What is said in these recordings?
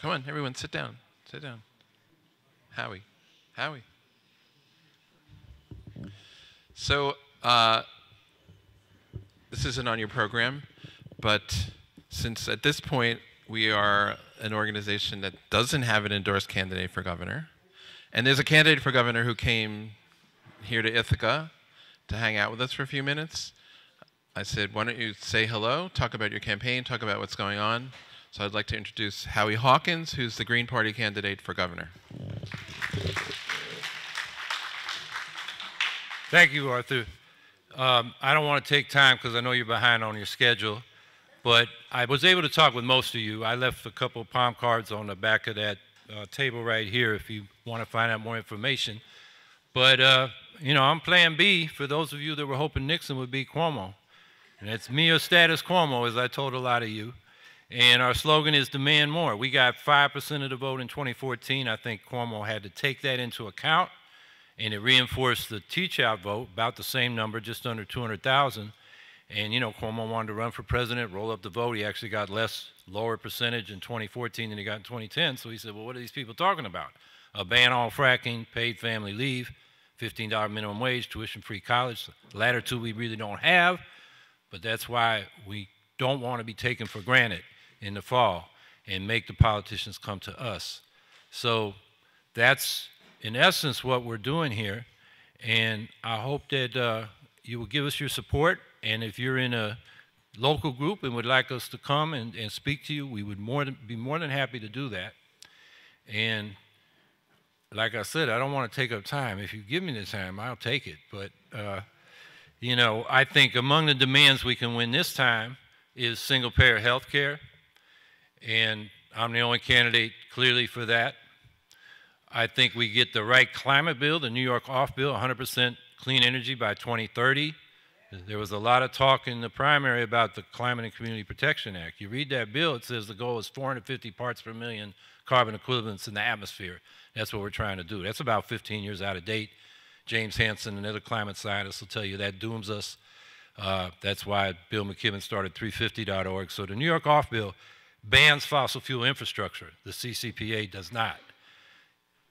Come on, everyone, sit down. Sit down. Howie. Howie. So, this isn't on your program, but since at this point we are an organization that doesn't have an endorsed candidate for governor, and there's a candidate for governor who came here to Ithaca to hang out with us for a few minutes, I said, why don't you say hello, talk about your campaign, talk about what's going on. So I'd like to introduce Howie Hawkins, who's the Green Party candidate for governor. Thank you, Arthur. I don't want to take time because I know you're behind on your schedule, but I was able to talk with most of you. I left a couple of palm cards on the back of that table right here if you want to find out more information. But, you know, I'm Plan B for those of you that were hoping Nixon would beat Cuomo. And it's me or status Cuomo, as I told a lot of you. And our slogan is demand more. We got 5% of the vote in 2014. I think Cuomo had to take that into account, and it reinforced the teach-out vote, about the same number, just under 200,000. And, you know, Cuomo wanted to run for president, roll up the vote. He actually got lower percentage in 2014 than he got in 2010. So he said, well, what are these people talking about? A ban on fracking, paid family leave, $15 minimum wage, tuition-free college. The latter two we really don't have. But that's why we don't want to be taken for granted in the fall and make the politicians come to us. So that's, in essence, what we're doing here. And I hope that you will give us your support. And if you're in a local group and would like us to come and speak to you, we would be more than happy to do that. And like I said, I don't want to take up time. If you give me the time, I'll take it. But you know, I think among the demands we can win this time is single-payer health care, and I'm the only candidate clearly for that. I think we get the right climate bill, the New York off bill, 100% clean energy by 2030. There was a lot of talk in the primary about the Climate and Community Protection Act. You read that bill, it says the goal is 450 parts per million carbon equivalents in the atmosphere. That's what we're trying to do. That's about 15 years out of date. James Hansen and other climate scientists will tell you that dooms us. That's why Bill McKibben started 350.org. So the New York off bill bans fossil fuel infrastructure. The CCPA does not.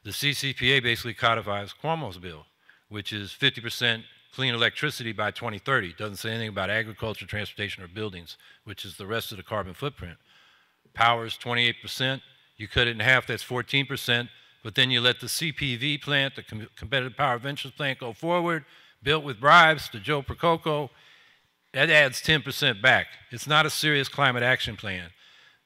The CCPA basically codifies Cuomo's bill, which is 50% clean electricity by 2030. It doesn't say anything about agriculture, transportation, or buildings, which is the rest of the carbon footprint. Power is 28%. You cut it in half, that's 14%. But then you let the CPV plant, the Competitive Power Ventures plant, go forward, built with bribes to Joe Prococo. That adds 10% back. It's not a serious climate action plan.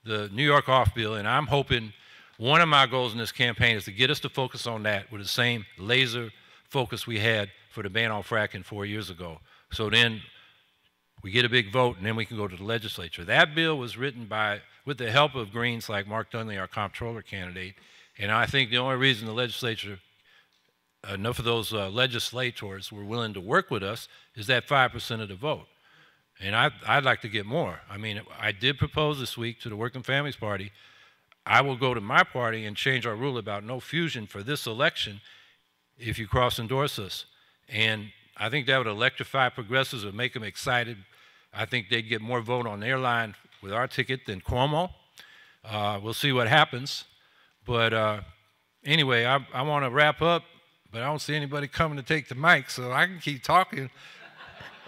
The New York off bill, and I'm hoping one of my goals in this campaign is to get us to focus on that with the same laser focus we had for the ban on fracking 4 years ago. So then we get a big vote, and then we can go to the legislature. That bill was written with the help of Greens like Mark Dunley, our comptroller candidate. And I think the only reason the legislature, enough of those legislators were willing to work with us is that 5% of the vote. And I'd like to get more. I mean, I did propose this week to the Working Families Party, I will go to my party and change our rule about no fusion for this election if you cross-endorse us. And I think that would electrify progressives, would make them excited. I think they'd get more vote on their line with our ticket than Cuomo. We'll see what happens. But anyway, I want to wrap up, but I don't see anybody coming to take the mic, so I can keep talking.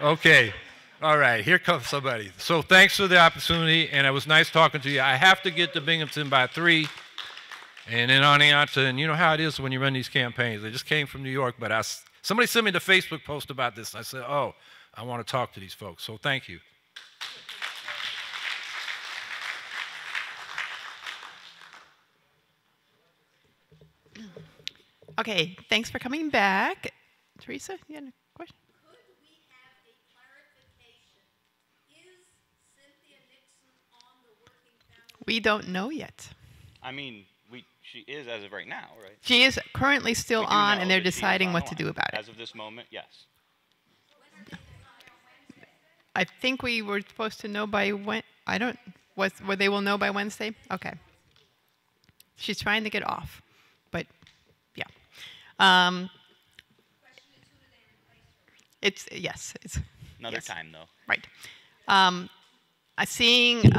Okay. All right, here comes somebody. So thanks for the opportunity, and it was nice talking to you. I have to get to Binghamton by 3, and then on to, and you know how it is when you run these campaigns. They just came from New York, but somebody sent me the Facebook post about this. I said, oh, I want to talk to these folks, so thank you. Okay, thanks for coming back. Teresa, you had a question? Could we have a clarification? Is Cynthia Nixon on the Working Families? We don't know yet. I mean, she is as of right now, right? She is currently still on, and they're deciding what to do about it. As of this moment, yes. I think we were supposed to know by when. I don't. Where they will know by Wednesday? Okay. She's trying to get off, but yeah. It's yes. It's another yes. time though. Right. Seeing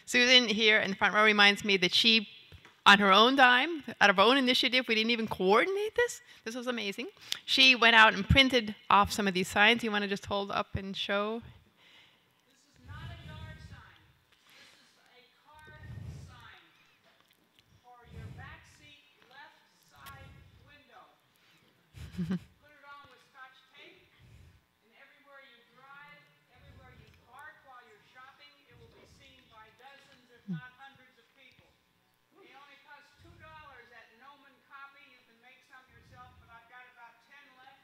Susan here in the front row reminds me that she, on her own dime, out of her own initiative, we didn't even coordinate this. This was amazing. She went out and printed off some of these signs. You want to just hold up and show? This is not a yard sign. This is a card sign for your backseat left side window. Put it on with Scotch tape, and everywhere you drive, everywhere you park while you're shopping, it will be seen by dozens, if not hundreds of people. They only cost $2 at Noman Copy. You can make some yourself, but I've got about 10 left.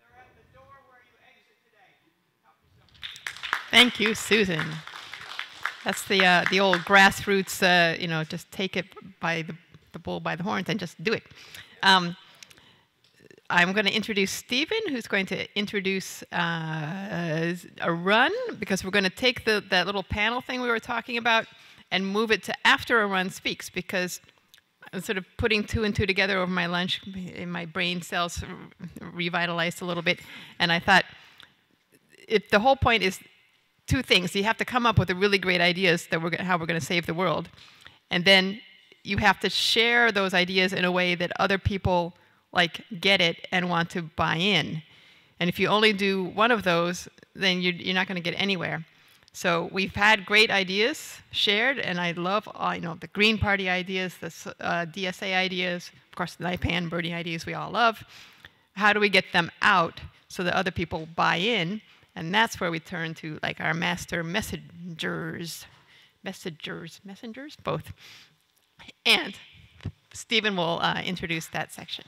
They're at the door where you exit today. Help yourself. Thank you, Susan. That's the old grassroots, just take it by the bull by the horns and just do it. I'm going to introduce Stephen, who's going to introduce a run, because we're going to take that little panel thing we were talking about and move it to after a run speaks, because I'm sort of putting two and two together over my lunch, and my brain cells revitalized a little bit, and I thought, if the whole point is two things. You have to come up with the really great ideas that how we're going to save the world, and then you have to share those ideas in a way that other people get it and want to buy in. And if you only do one of those, then you're not going to get anywhere. So we've had great ideas shared, and I love the Green Party ideas, the DSA ideas, of course the NIPAN birdie ideas we all love. How do we get them out so that other people buy in? And that's where we turn to our master messengers, both. And Stephen will introduce that section.